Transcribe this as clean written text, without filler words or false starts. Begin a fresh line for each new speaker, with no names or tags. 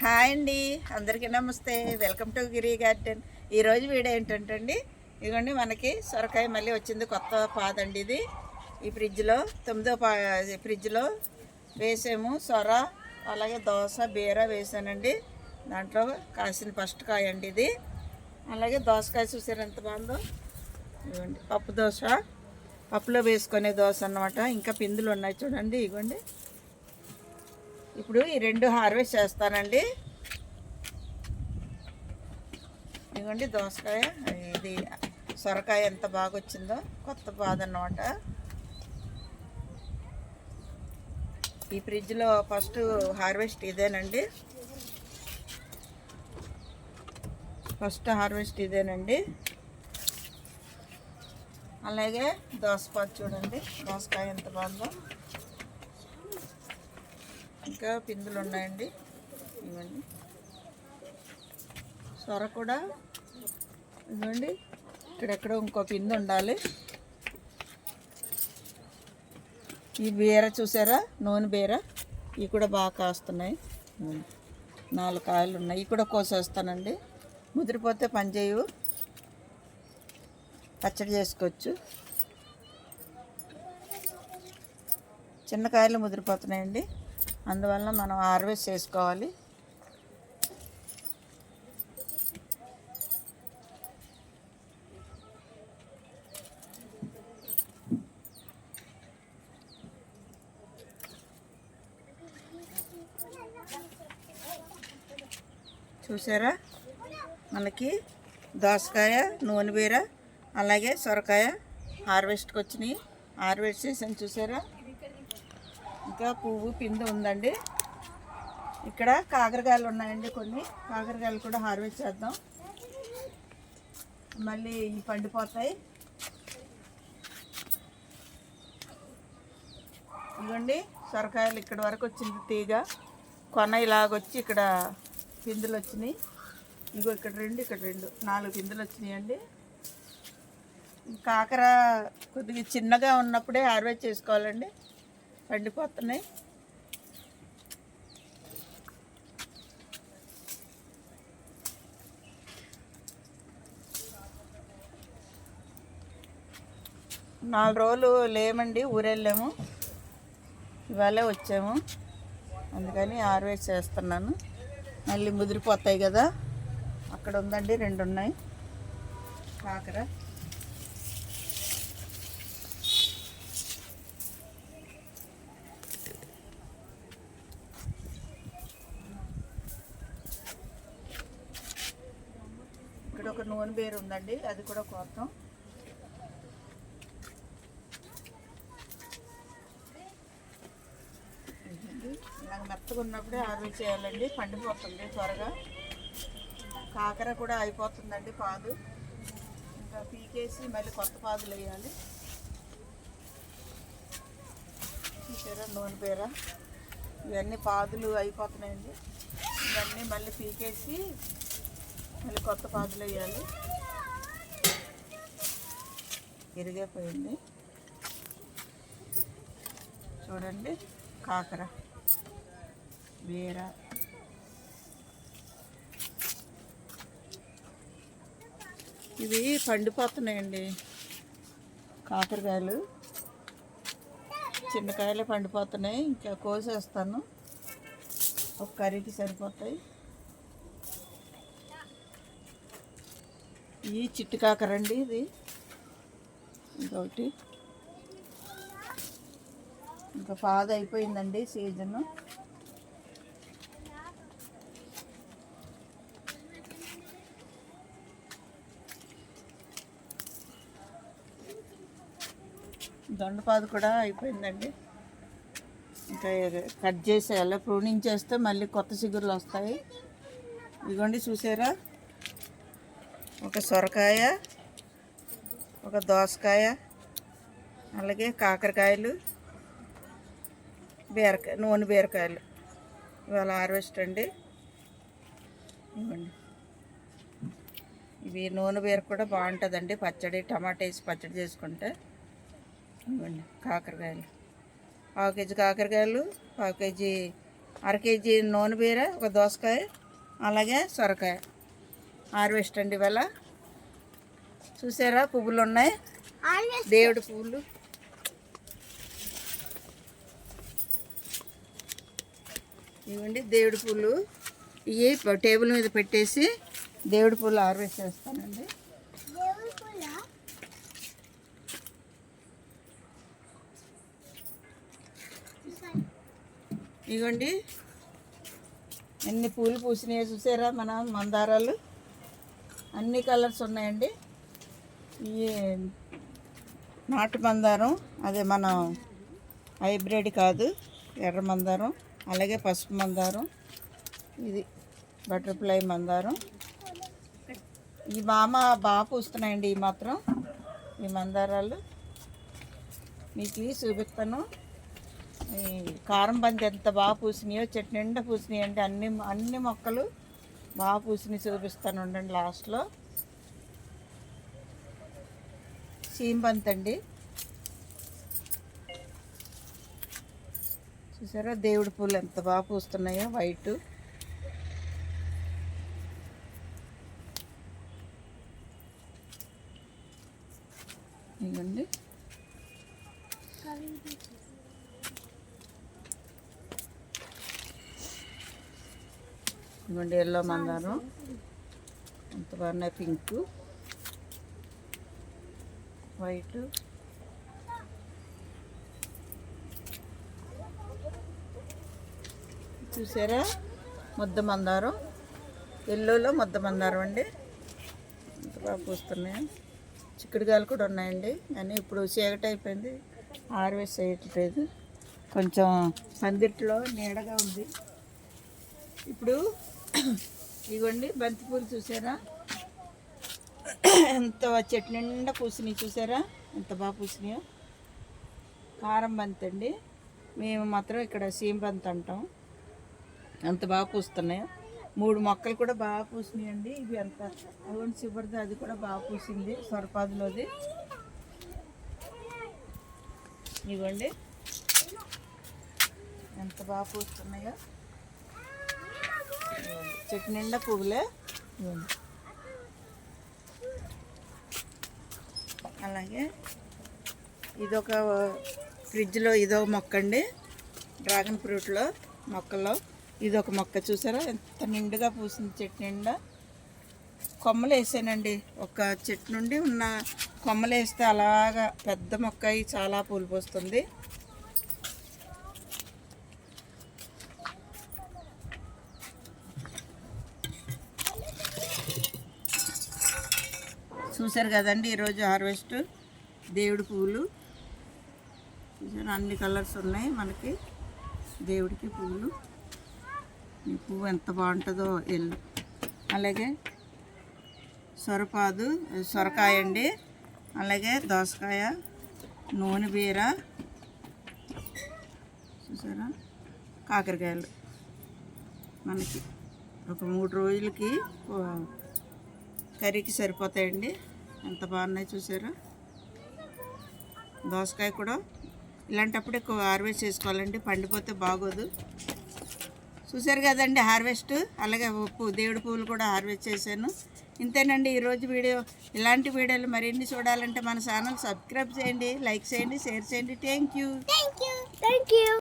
Hi అండి, అందరికీ నమస్తే. Welcome to Giri garden. ఈరోజు వీడియో ఏంటంటే అండి, ఇదిగోండి మనకి సొరకాయ మళ్ళీ వచ్చింది. కొత్త పాదండి ఇది. ఈ ఫ్రిడ్జ్లో ఫ్రిడ్జ్లో వేసాము. సొర అలాగే దోస బీర వేసానండి. దాంట్లో కాసిన ఫస్ట్ కాయ అండి ఇది. అలాగే దోసకాయ చూసారు ఎంత బాగుందో. ఇదిగోండి పప్పు దోశ, పప్పులో వేసుకునే దోశ అన్నమాట. ఇంకా పిందులు ఉన్నాయి చూడండి. ఇదిగోండి ఇప్పుడు ఈ రెండు హార్వెస్ట్ చేస్తానండి. ఇదిగోండి దోసకాయ, ఇది సొరకాయ ఎంత బాగా వచ్చిందో. కొత్త పాదు అన్నమాట. ఈ ఫ్రిడ్జ్లో ఫస్ట్ హార్వెస్ట్ ఇదేనండి. అలాగే దోసపాదు చూడండి, దోసకాయ ఎంత బాగుందో. ఇంకా పిందులు ఉన్నాయండి. ఇవ్వండి సొర కూడా ఇవ్వండి. ఇక్కడెక్కడ ఇంకో పిందు ఉండాలి. ఈ బీర చూసారా, నూనె బీర, ఇవి కూడా బాగా కాస్తున్నాయి. 4 కాయలు ఉన్నాయి. ఇవి కూడా కోసేస్తానండి. ముదిరిపోతే పని చేయవు, పచ్చడి చేసుకోవచ్చు. చిన్న కాయలు ముదిరిపోతున్నాయండి, అందువల్ల మనం హార్వెస్ట్ చేసుకోవాలి. చూసారా, మనకి దోసకాయ, నూనె బీర అలాగే సొరకాయ హార్వెస్ట్కి వచ్చినాయి. హార్వెస్ట్ చేసాను చూసారా. ఇంకా పువ్వు పిండి ఉందండి. ఇక్కడ కాకరకాయలు ఉన్నాయండి. కొన్ని కాకరకాయలు కూడా హార్వెస్ట్ చేద్దాం. మళ్ళీ ఇవి పండిపోతాయి. ఇవ్వండి సొరకాయలు ఇక్కడ వరకు వచ్చింది తీగ. కొన ఇలాగొచ్చి ఇక్కడ పిందులు వచ్చినాయి. ఇగో ఇక్కడ 2 4 పిందులు వచ్చినాయండి. కాకర కొద్దిగా చిన్నగా ఉన్నప్పుడే హార్వెస్ట్ చేసుకోవాలండి, పండిపోతున్నాయి. నాలుగు రోజులు లేమండి, ఊరెళ్ళాము. ఇవాళే వచ్చాము, అందుకని హార్వెస్ట్ చేస్తున్నాను. మళ్ళీ ముదిరిపోతాయి కదా. అక్కడ ఉందండి, 2 ఉన్నాయి కాకర. ఇక్కడ ఒక నూనె బీర ఉందండి, అది కూడా కోద్దాం. ఇలా మెత్తగా ఉన్నప్పుడే హార్వెస్ట్ చేయాలండి, పండిపోతుంది త్వరగా. కాకర కూడా అయిపోతుందండి పాదు. ఇంకా పీకేసి మళ్ళీ కొత్త పాదులు వేయాలి. చూసారా నూనె బీర, ఇవన్నీ పాదులు అయిపోతున్నాయండి. ఇవన్నీ మళ్ళీ పీకేసి మళ్ళీ కొత్త పాదులు వేయాలి. ఇరిగిపోయింది చూడండి. కాకర, బీర, ఇవి పండిపోతున్నాయండి. కాకరకాయలు చిన్నకాయలే పండిపోతున్నాయి. ఇంకా కోసేస్తాను, ఒక కర్రీకి సరిపోతాయి. ఈ చిట్టు కాకరండి ఇది. ఇంకొకటి, ఇంకా పాదు అయిపోయిందండి సీజను. దొండపాదు కూడా అయిపోయిందండి. ఇంకా కట్ చేసేయాలి. ప్రూనింగ్ చేస్తే మళ్ళీ కొత్త చిగురులు వస్తాయి. ఇదిగోండి చూసారా, ఒక సొరకాయ, ఒక దోసకాయ, అలాగే కాకరకాయలు, బీరకాయ, నూనె బీరకాయలు ఇవాళ హార్వెస్ట్ అండి. ఇవ్వండి, ఇవి నూనె బీర కూడా బాగుంటుందండి పచ్చడి, టమాటా వేసి పచ్చడి చేసుకుంటే. ఇవ్వండి కాకరకాయలు, 1/2 కేజీ కాకరకాయలు, 1/2 కేజీ కేజీ నూనె బీర, ఒక దోసకాయ, అలాగే సొరకాయ హార్వెస్ట్ అండి ఇవాళ. చూసారా పువ్వులు ఉన్నాయి, దేవుడి పువ్వులు. ఇవ్వండి దేవుడి పూలు. ఇవి టేబుల్ మీద పెట్టేసి దేవుడి పూలు హార్వెస్ట్ చేస్తానండి. ఇవ్వండి ఎన్ని పూలు పూసినాయో చూసారా. మన మందారాలు అన్ని కలర్స్ ఉన్నాయండి. ఈ నాటు మందారం, అదే మన హైబ్రిడ్ కాదు, ఎర్ర మందారం, అలాగే పసుపు మందారం, ఇది బటర్ఫ్లై మందారం. ఈ బాగా పూస్తున్నాయండి ఈ మాత్రం ఈ మందారాలు. మీకు చూపిస్తాను. ఈ కారం బంతి ఎంత బాగా పూసినాయో, చెట్టు నిండా పూసినాయి అండి. అన్ని మొక్కలు బాగా పూసినాయి, చూపిస్తాను ఉండండి లాస్ట్లో. సీంబంతి అండి, చూసారా దేవుడి పూలు ఎంత బాగా పూస్తున్నాయో, వైట్. ఇవ్వండి ఇవ్వండి ఎల్లో మందారం ఎంత బాగున్నాయి, పింక్, వైట్. చూసారా ముద్ద మందారం, ఎల్లోలో ముద్ద మందారం అండి, ఎంత బాగా పూస్తున్నాయి. చిక్కుడుకాయలు కూడా ఉన్నాయండి, కానీ ఇప్పుడు చీకటి అయిపోయింది, హార్వెస్ట్ చేయట్లేదు. కొంచెం పందిట్లో నీడగా ఉంది. ఇప్పుడు ఇవ్వండి బంతిపూలు చూసారా ఎంత చెట్టు నిండా పూసినాయి, చూసారా ఎంత బాగా పూసినాయో. కారం బంతి అండి, మేము మాత్రం ఇక్కడ సీమ బంతి అంటాం. అంత బాగా పూస్తున్నాయి. 3 మొక్కలు కూడా బాగా పూసినాయి అండి. ఇవి అంత అవ్వండి చివరిది, అది కూడా బాగా పూసింది, సొరపాదులోది. ఇవ్వండి ఎంత బాగా పూస్తున్నాయో, చెట్టు నిండా పువ్వులే. అలాగే ఇదొక ఫ్రిడ్జ్లో ఇదొక మొక్క అండి, డ్రాగన్ ఫ్రూట్లో మొక్కల్లో ఇదొక మొక్క. చూసారా ఎంత నిండుగా పూసింది, చెట్టు నిండా. కొమ్మలు వేసానండి, ఒక చెట్టు నుండి ఉన్న కొమ్మలు వేస్తే అలాగా పెద్ద మొక్క అయి చాలా పూలు పోస్తుంది. చూసారు కదండి ఈరోజు హార్వెస్ట్ దేవుడి పువ్వులు. చూసారు అన్ని కలర్స్ ఉన్నాయి మనకి దేవుడికి పువ్వులు. ఈ పువ్వు ఎంత బాగుంటుందో ఎల్లు. అలాగే సొరపాదు, సొరకాయ అండి, అలాగే దోసకాయ, నూనె బీర, చూసారా కాకరకాయలు. మనకి ఒక 3 రోజులకి కర్రీకి సరిపోతాయండి, ఎంత బాగున్నాయి చూసారా. దోసకాయ కూడా ఇలాంటప్పుడు ఎక్కువ హార్వెస్ట్ చేసుకోవాలండి, పండిపోతే బాగోదు. చూసారు కదండి హార్వెస్ట్. అలాగే దేవుడి పువ్వులు కూడా హార్వెస్ట్ చేశాను. ఇంతేనండి ఈరోజు వీడియో. ఇలాంటి వీడియోలు మరిన్ని చూడాలంటే మన ఛానల్ సబ్స్క్రైబ్ చేయండి, లైక్ చేయండి, షేర్ చేయండి. Thank you.